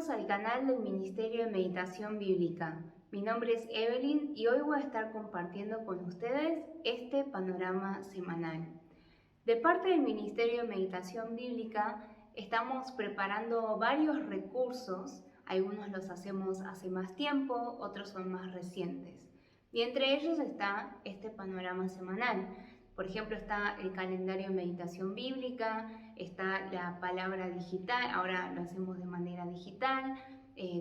Bienvenidos al canal del Ministerio de Meditación Bíblica. Mi nombre es Evelyn y hoy voy a estar compartiendo con ustedes este panorama semanal. De parte del Ministerio de Meditación Bíblica estamos preparando varios recursos, algunos los hacemos hace más tiempo, otros son más recientes. Y entre ellos está este panorama semanal. Por ejemplo, está el calendario de meditación bíblica, está la palabra digital, ahora lo hacemos de manera digital.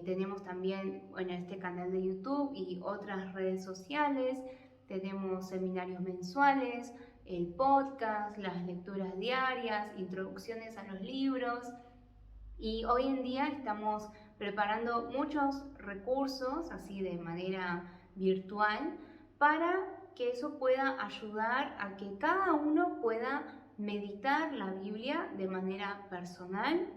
Tenemos también este canal de YouTube y otras redes sociales. Tenemos seminarios mensuales, el podcast, las lecturas diarias, introducciones a los libros. Y hoy en día estamos preparando muchos recursos, así de manera virtual, para que eso pueda ayudar a que cada uno pueda meditar la Biblia de manera personal,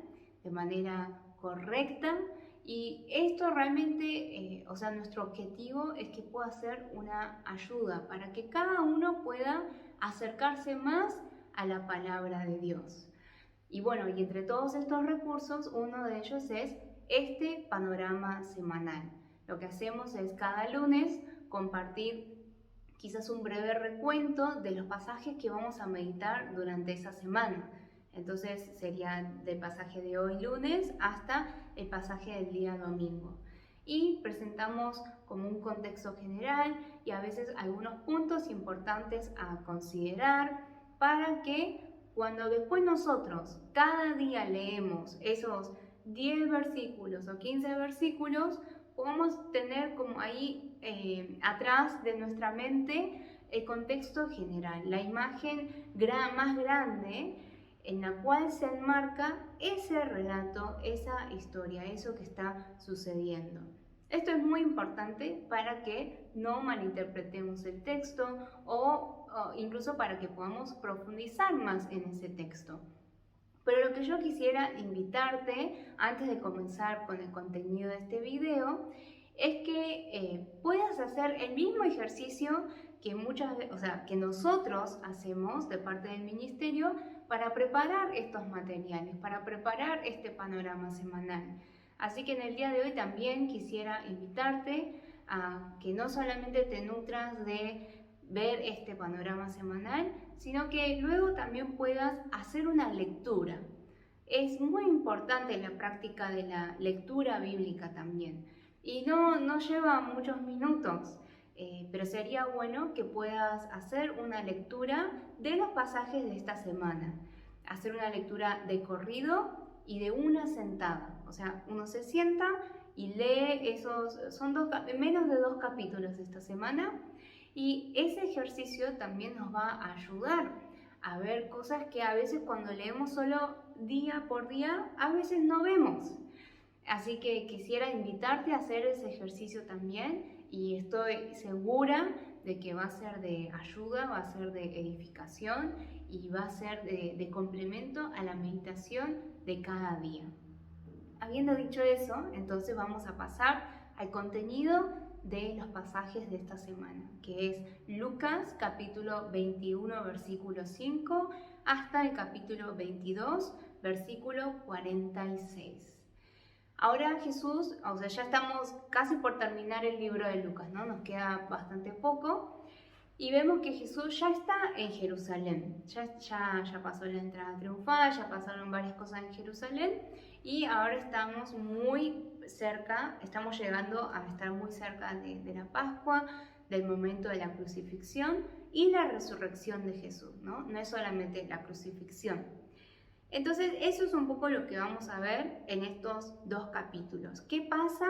de manera correcta. Y esto realmente, nuestro objetivo es que pueda ser una ayuda para que cada uno pueda acercarse más a la palabra de Dios. Y bueno, y entre todos estos recursos, uno de ellos es este panorama semanal. Lo que hacemos es cada lunes compartir quizás un breve recuento de los pasajes que vamos a meditar durante esa semana. Entonces sería del pasaje de hoy lunes hasta el pasaje del día domingo. Y presentamos como un contexto general y a veces algunos puntos importantes a considerar para que cuando después nosotros cada día leemos esos 10 versículos o 15 versículos, podemos tener como ahí atrás de nuestra mente el contexto general, la imagen más grande en la cual se enmarca ese relato, esa historia, eso que está sucediendo. Esto es muy importante para que no malinterpretemos el texto o incluso para que podamos profundizar más en ese texto. Pero lo que yo quisiera invitarte antes de comenzar con el contenido de este video es que puedas hacer el mismo ejercicio que que nosotros hacemos de parte del ministerio para preparar estos materiales, para preparar este panorama semanal. Así que en el día de hoy también quisiera invitarte a que no solamente te nutras de ver este panorama semanal, sino que luego también puedas hacer una lectura. Es muy importante la práctica de la lectura bíblica también. Y no lleva muchos minutos, pero sería bueno que puedas hacer una lectura de los pasajes de esta semana. Hacer una lectura de corrido y de una sentada. O sea, uno se sienta y lee menos de 2 capítulos esta semana. Y ese ejercicio también nos va a ayudar a ver cosas que a veces cuando leemos solo día por día, a veces no vemos. Así que quisiera invitarte a hacer ese ejercicio también y estoy segura de que va a ser de ayuda, va a ser de edificación y va a ser de complemento a la meditación de cada día. Habiendo dicho eso, entonces vamos a pasar al contenido de los pasajes de esta semana, que es Lucas capítulo 21 versículo 5 hasta el capítulo 22 versículo 46. Ahora Jesús, ya estamos casi por terminar el libro de Lucas, ¿no? Nos queda bastante poco y vemos que Jesús ya está en Jerusalén, ya pasó la entrada triunfal, ya pasaron varias cosas en Jerusalén y ahora estamos muy cerca, estamos llegando a estar muy cerca de la Pascua, del momento de la crucifixión y la resurrección de Jesús, ¿no? No es solamente la crucifixión. Entonces, eso es un poco lo que vamos a ver en estos 2 capítulos. ¿Qué pasa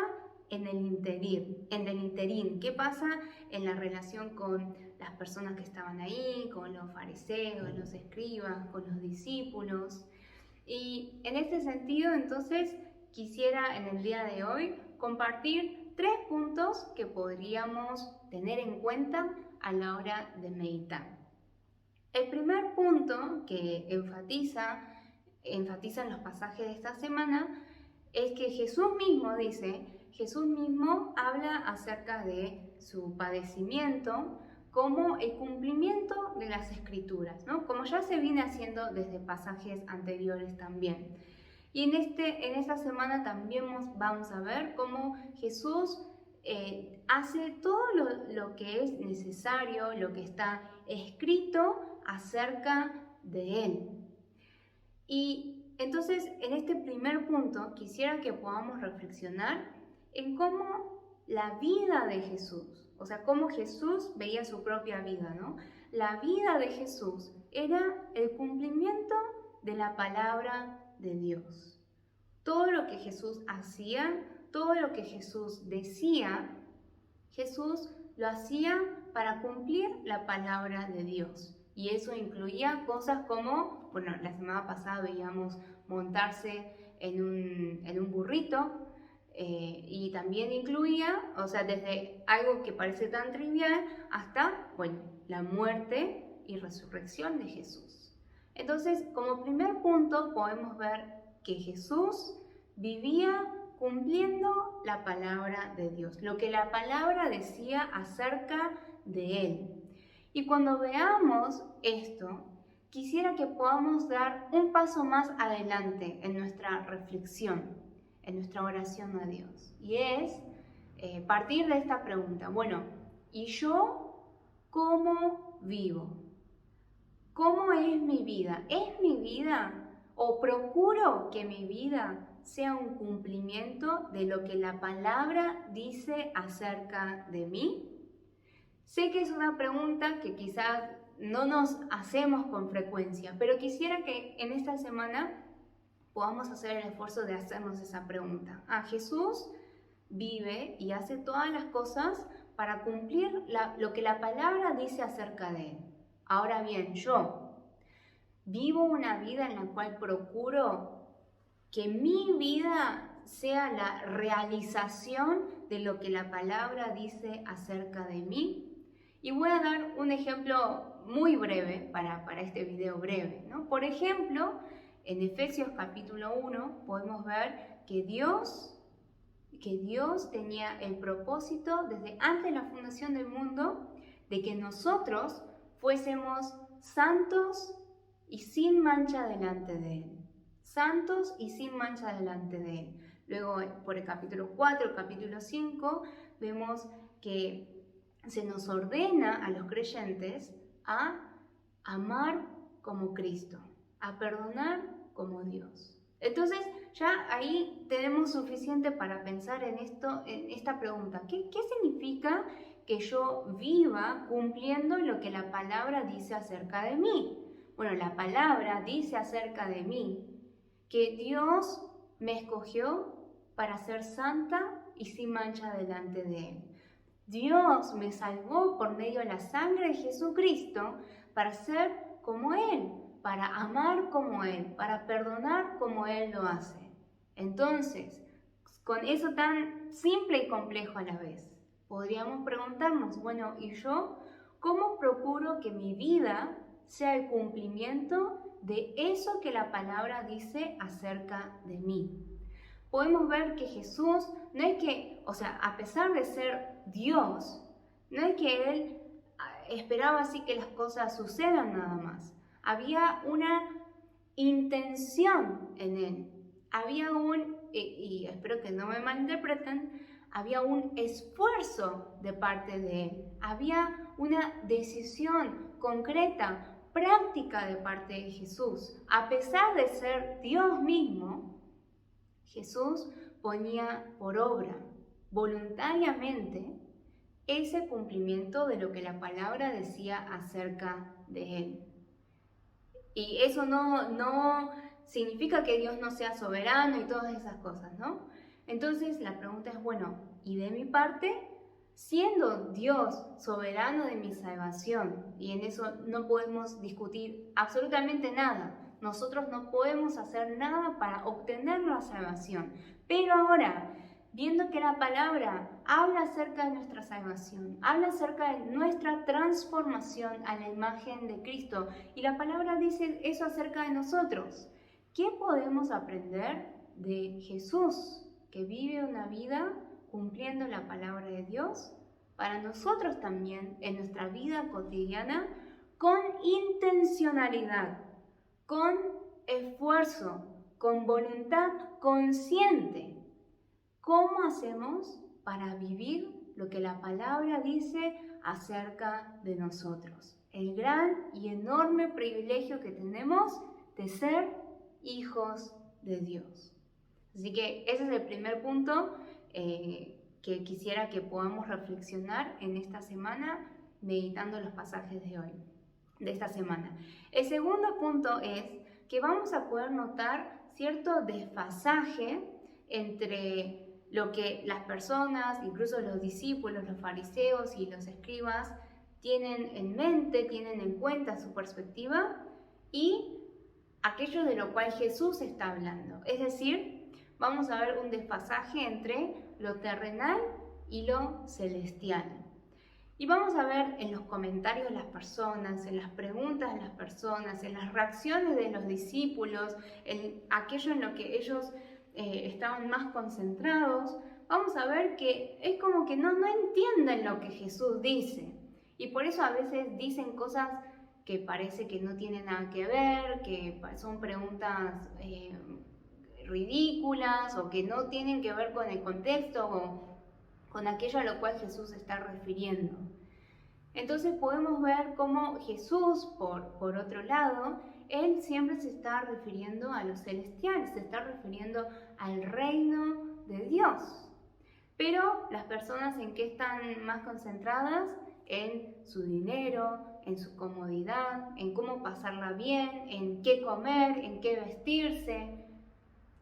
en el interín? ¿Qué pasa en la relación con las personas que estaban ahí, con los fariseos, los escribas, con los discípulos? Y en este sentido, entonces, quisiera en el día de hoy compartir 3 puntos que podríamos tener en cuenta a la hora de meditar. El primer punto que enfatizan los pasajes de esta semana es que Jesús mismo habla acerca de su padecimiento como el cumplimiento de las escrituras, ¿no? Como ya se viene haciendo desde pasajes anteriores también. Y en esta semana también vamos a ver cómo Jesús hace todo lo que es necesario, lo que está escrito acerca de Él. Y entonces, en este primer punto, quisiera que podamos reflexionar en cómo la vida de Jesús, o sea, cómo Jesús veía su propia vida, ¿no? La vida de Jesús era el cumplimiento de la palabra de Dios. Todo lo que Jesús hacía, todo lo que Jesús decía, Jesús lo hacía para cumplir la palabra de Dios. Y eso incluía cosas como, bueno, la semana pasada veíamos montarse en un burrito, y también incluía, o sea, desde algo que parece tan trivial hasta, bueno, la muerte y resurrección de Jesús. Entonces, como primer punto, podemos ver que Jesús vivía cumpliendo la palabra de Dios, lo que la palabra decía acerca de Él. Y cuando veamos esto, quisiera que podamos dar un paso más adelante en nuestra reflexión, en nuestra oración a Dios. Y es partir de esta pregunta, bueno, ¿y yo cómo vivo? ¿Cómo es mi vida? ¿Es mi vida o procuro que mi vida sea un cumplimiento de lo que la palabra dice acerca de mí? Sé que es una pregunta que quizás no nos hacemos con frecuencia, pero quisiera que en esta semana podamos hacer el esfuerzo de hacernos esa pregunta. Jesús vive y hace todas las cosas para cumplir lo que la palabra dice acerca de Él. Ahora bien, yo vivo una vida en la cual procuro que mi vida sea la realización de lo que la palabra dice acerca de mí. Y voy a dar un ejemplo muy breve para este video breve, ¿no? Por ejemplo, en Efesios capítulo 1 podemos ver que Dios tenía el propósito desde antes de la fundación del mundo de que nosotros fuésemos santos y sin mancha delante de Él. Santos y sin mancha delante de Él. Luego, por el capítulo 4, el capítulo 5, vemos que se nos ordena a los creyentes a amar como Cristo, a perdonar como Dios. Entonces, ya ahí tenemos suficiente para pensar en esta pregunta. ¿Qué significa que yo viva cumpliendo lo que la palabra dice acerca de mí? Bueno, la palabra dice acerca de mí que Dios me escogió para ser santa y sin mancha delante de Él. Dios me salvó por medio de la sangre de Jesucristo para ser como Él, para amar como Él, para perdonar como Él lo hace. Entonces, con eso tan simple y complejo a la vez, podríamos preguntarnos, bueno, ¿y yo cómo procuro que mi vida sea el cumplimiento de eso que la palabra dice acerca de mí? Podemos ver que Jesús no es que, o sea, a pesar de ser Dios, no es que Él esperaba así que las cosas sucedan nada más. Había una intención en Él. Había y espero que no me malinterpreten, había un esfuerzo de parte de Él. Había una decisión concreta, práctica de parte de Jesús. A pesar de ser Dios mismo, Jesús ponía por obra voluntariamente ese cumplimiento de lo que la palabra decía acerca de Él. Y eso no significa que Dios no sea soberano y todas esas cosas, ¿no? Entonces la pregunta es, bueno, ¿y de mi parte? Siendo Dios soberano de mi salvación, y en eso no podemos discutir absolutamente nada, nosotros no podemos hacer nada para obtener la salvación. Pero ahora, viendo que la palabra habla acerca de nuestra salvación, habla acerca de nuestra transformación a la imagen de Cristo, y la palabra dice eso acerca de nosotros, ¿qué podemos aprender de Jesús, que vive una vida cumpliendo la palabra de Dios, para nosotros también en nuestra vida cotidiana, con intencionalidad, con esfuerzo, con voluntad consciente. ¿Cómo hacemos para vivir lo que la palabra dice acerca de nosotros? El gran y enorme privilegio que tenemos de ser hijos de Dios. Así que ese es el primer punto que quisiera que podamos reflexionar en esta semana, meditando los pasajes de hoy, de esta semana. El segundo punto es que vamos a poder notar cierto desfasaje entre lo que las personas, incluso los discípulos, los fariseos y los escribas, tienen en mente, tienen en cuenta su perspectiva y aquello de lo cual Jesús está hablando. Es decir, vamos a ver un desfasaje entre lo terrenal y lo celestial. Y vamos a ver en los comentarios de las personas, en las preguntas de las personas, en las reacciones de los discípulos, en aquello en lo que ellos estaban más concentrados, vamos a ver que es como que no entienden lo que Jesús dice. Y por eso a veces dicen cosas que parece que no tienen nada que ver, que son preguntas ridículas o que no tienen que ver con el contexto o con aquello a lo cual Jesús se está refiriendo. Entonces podemos ver cómo Jesús, por otro lado, Él siempre se está refiriendo a lo celestial, se está refiriendo al reino de Dios. Pero las personas en qué están más concentradas, en su dinero, en su comodidad, en cómo pasarla bien, en qué comer, en qué vestirse,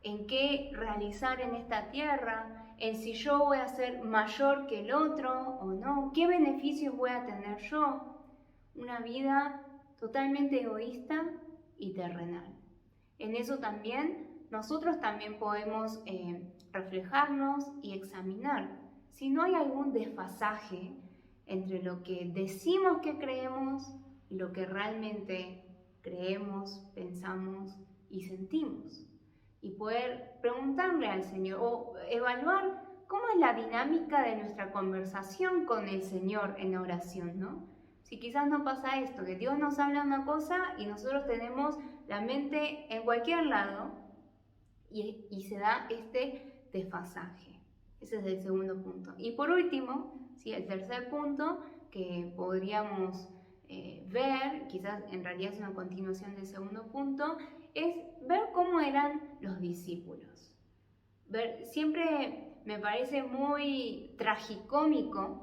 en qué realizar en esta tierra, en si yo voy a ser mayor que el otro o no, qué beneficios voy a tener yo. Una vida totalmente egoísta y terrenal. En eso también, nosotros también podemos reflejarnos y examinar si no hay algún desfasaje entre lo que decimos que creemos y lo que realmente creemos, pensamos y sentimos. Y poder preguntarle al Señor o evaluar cómo es la dinámica de nuestra conversación con el Señor en la oración, ¿no? Si quizás no pasa esto, que Dios nos habla una cosa y nosotros tenemos la mente en cualquier lado y se da este desfasaje. Ese es el segundo punto. Y por último, ¿sí? El tercer punto que podríamos ver, quizás en realidad es una continuación del segundo punto, es ver cómo eran los discípulos. Siempre me parece muy tragicómico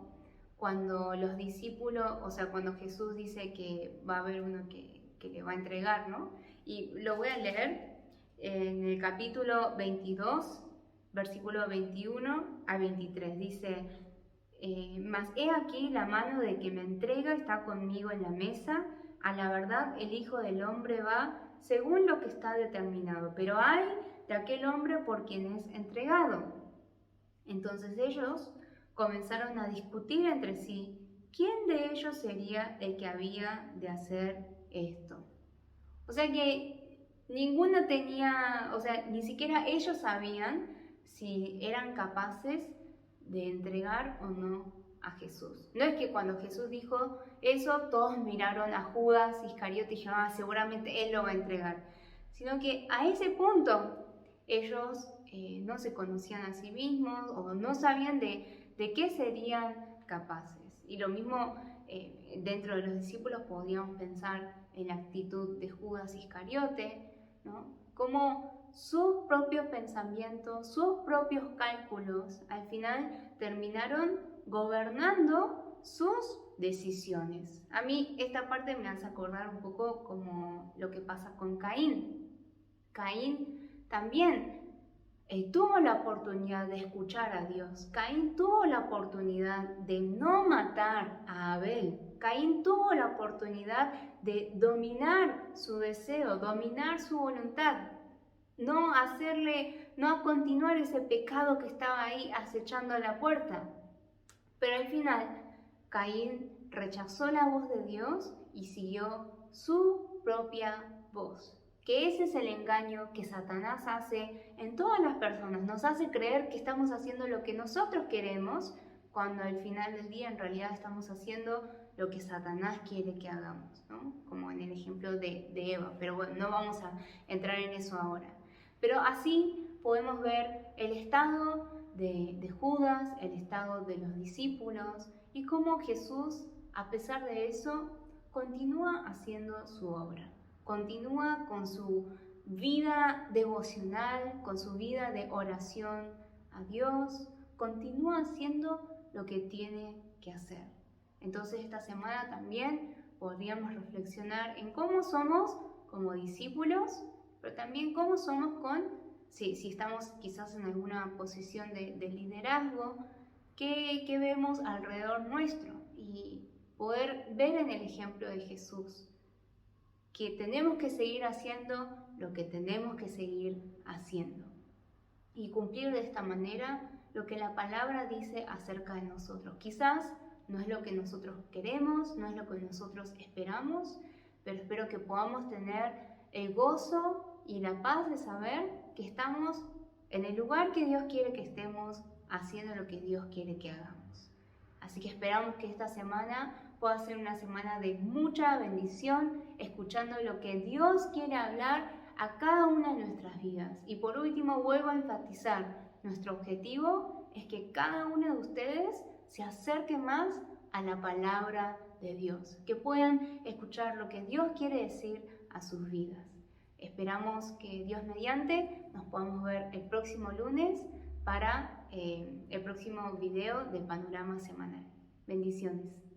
cuando los discípulos, o sea, cuando Jesús dice que va a haber uno que le va a entregar, ¿no? Y lo voy a leer en el capítulo 22, versículo 21 a 23. Dice, mas he aquí la mano de que me entrega está conmigo en la mesa. A la verdad el Hijo del Hombre va según lo que está determinado, pero hay de aquel hombre por quien es entregado. Entonces ellos comenzaron a discutir entre sí quién de ellos sería el que había de hacer esto. O sea que ninguno tenía, o sea, ni siquiera ellos sabían si eran capaces de entregar o no a Jesús. No es que cuando Jesús dijo eso, todos miraron a Judas Iscariote y dijeron, seguramente él lo va a entregar. Sino que a ese punto ellos no se conocían a sí mismos o no sabían de qué serían capaces. Y lo mismo dentro de los discípulos podríamos pensar en la actitud de Judas Iscariote, ¿no? Como sus propios pensamientos, sus propios cálculos, al final terminaron gobernando sus decisiones. A mí esta parte me hace acordar un poco como lo que pasa con Caín. Caín también tuvo la oportunidad de escuchar a Dios. Caín tuvo la oportunidad de no matar a Abel. Caín tuvo la oportunidad de dominar su deseo, dominar su voluntad, no continuar ese pecado que estaba ahí acechando a la puerta. Pero al final, Caín rechazó la voz de Dios y siguió su propia voz. Que ese es el engaño que Satanás hace en todas las personas. Nos hace creer que estamos haciendo lo que nosotros queremos, cuando al final del día en realidad estamos haciendo lo que Satanás quiere que hagamos, ¿no? Como en el ejemplo de Eva. Pero bueno, no vamos a entrar en eso ahora. Pero así podemos ver el estado de Judas, el estado de los discípulos y cómo Jesús, a pesar de eso, continúa haciendo su obra, continúa con su vida devocional, con su vida de oración a Dios, continúa haciendo lo que tiene que hacer. Entonces esta semana también podríamos reflexionar en cómo somos como discípulos, pero también cómo somos si estamos quizás en alguna posición de liderazgo, qué vemos alrededor nuestro y poder ver en el ejemplo de Jesús que tenemos que seguir haciendo lo que tenemos que seguir haciendo y cumplir de esta manera lo que la palabra dice acerca de nosotros. Quizás no es lo que nosotros queremos, no es lo que nosotros esperamos, pero espero que podamos tener el gozo y la paz de saber que estamos en el lugar que Dios quiere que estemos, haciendo lo que Dios quiere que hagamos. Así que esperamos que esta semana pueda ser una semana de mucha bendición, escuchando lo que Dios quiere hablar a cada una de nuestras vidas. Y por último, vuelvo a enfatizar, nuestro objetivo es que cada uno de ustedes se acerque más a la palabra de Dios, que puedan escuchar lo que Dios quiere decir a sus vidas. Esperamos que Dios mediante nos podamos ver el próximo lunes para el próximo video del Panorama Semanal. Bendiciones.